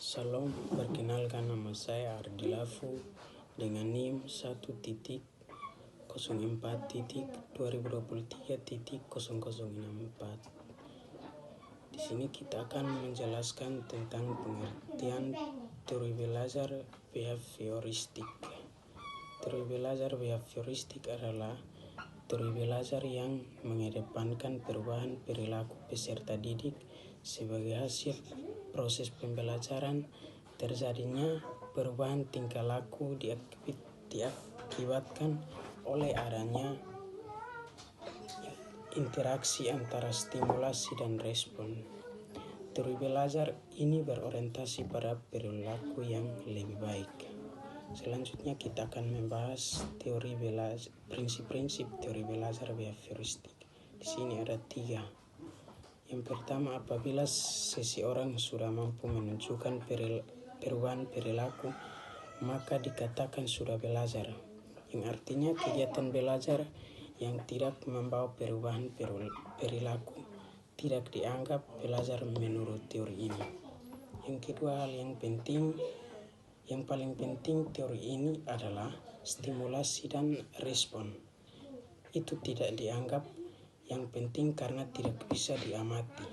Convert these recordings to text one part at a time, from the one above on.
Salam, perkenalkan nama saya Ardi Lafu dengan NIM 1.2023.004. Di sini kita akan menjelaskan tentang pengertian teori belajar behavioristik. Teori belajar behavioristik adalah teori belajar yang mengedepankan perubahan perilaku peserta didik sebagai hasil proses pembelajaran. Terjadinya perubahan tingkah laku diakibatkan oleh adanya interaksi antara stimulasi dan respon. Teori belajar ini berorientasi pada perilaku yang lebih baik. Selanjutnya kita akan membahas prinsip-prinsip teori belajar behavioristik. Di sini ada 3. Yang pertama, apabila seseorang sudah mampu menunjukkan perubahan perilaku, maka dikatakan sudah belajar. Yang artinya kegiatan belajar yang tidak membawa perubahan perilaku tidak dianggap belajar menurut teori ini. Yang kedua, hal yang paling penting teori ini adalah stimulasi dan respon. Itu tidak dianggap yang penting karena tidak bisa diamati.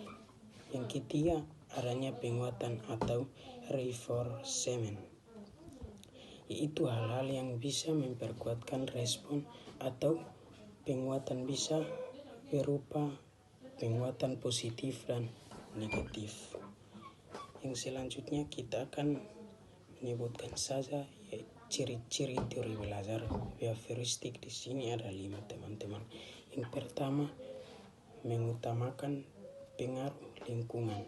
Yang ketiga, adanya penguatan atau reinforcement, yaitu hal-hal yang bisa memperkuatkan respon atau penguatan bisa berupa penguatan positif dan negatif. Yang selanjutnya kita akan menyebutkan saja ciri-ciri teori belajar behavioristik. Di sini ada 5, teman-teman. Yang pertama, mengutamakan pengaruh lingkungan.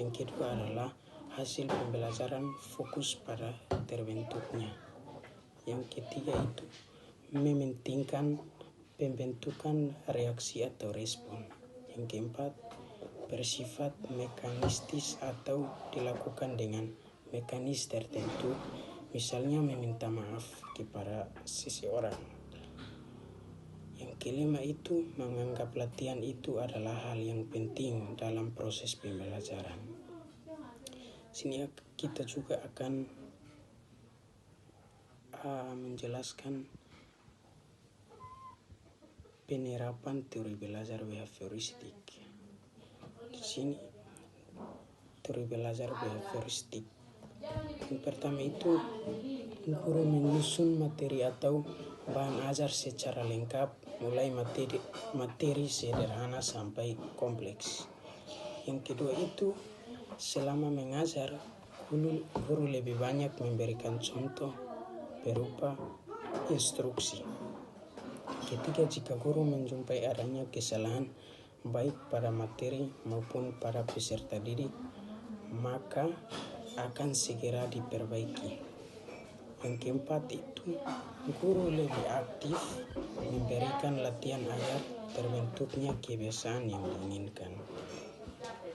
Yang kedua adalah hasil pembelajaran fokus pada terbentuknya. Yang ketiga itu mementingkan pembentukan reaksi atau respon. Yang keempat, bersifat mekanistis atau dilakukan dengan mekanis tertentu, misalnya meminta maaf kepada seseorang. Yang kelima itu menganggap latihan itu adalah hal yang penting dalam proses pembelajaran. Sini kita juga akan menjelaskan penerapan teori belajar behavioristik. Di sini teori belajar behavioristik. Yang pertama itu guru menyusun materi atau bahan ajar secara lengkap, mulai materi sederhana sampai kompleks. Yang kedua itu selama mengajar, guru lebih banyak memberikan contoh berupa instruksi. Ketiga, jika guru menjumpai adanya kesalahan baik pada materi maupun pada peserta didik, maka akan segera diperbaiki. Yang keempat itu guru lebih aktif memberikan latihan agar terbentuknya kebiasaan yang diinginkan.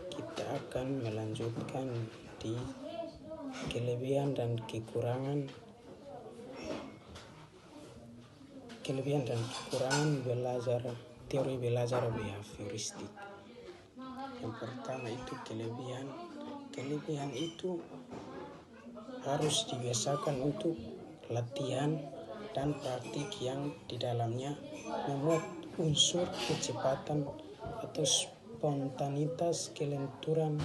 Kita akan melanjutkan di kelebihan dan kekurangan teori belajar behavioristik. Yang pertama itu kelebihan itu harus dibiasakan untuk latihan dan praktik yang di dalamnya memuat unsur kecepatan atau spontanitas, kelenturan,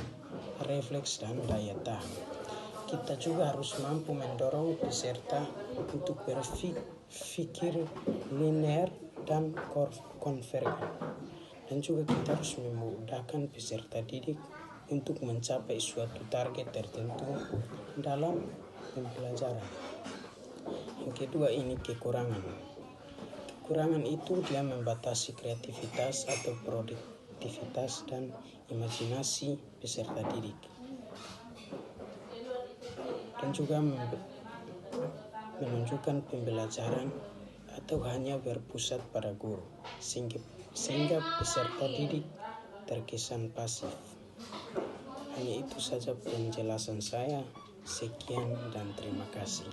refleks, dan daya tahan. Kita juga harus mampu mendorong peserta untuk berpikir linear dan konvergen. Dan juga kita harus memudahkan peserta didik untuk mencapai suatu target tertentu dalam pembelajaran. Yang kedua ini kekurangan. Kekurangan itu dia membatasi kreativitas atau produktivitas dan imajinasi peserta didik. Dan juga menunjukkan pembelajaran atau hanya berpusat pada guru, sehingga peserta didik terkesan pasif. Hanya itu saja penjelasan saya. Sekian dan terima kasih.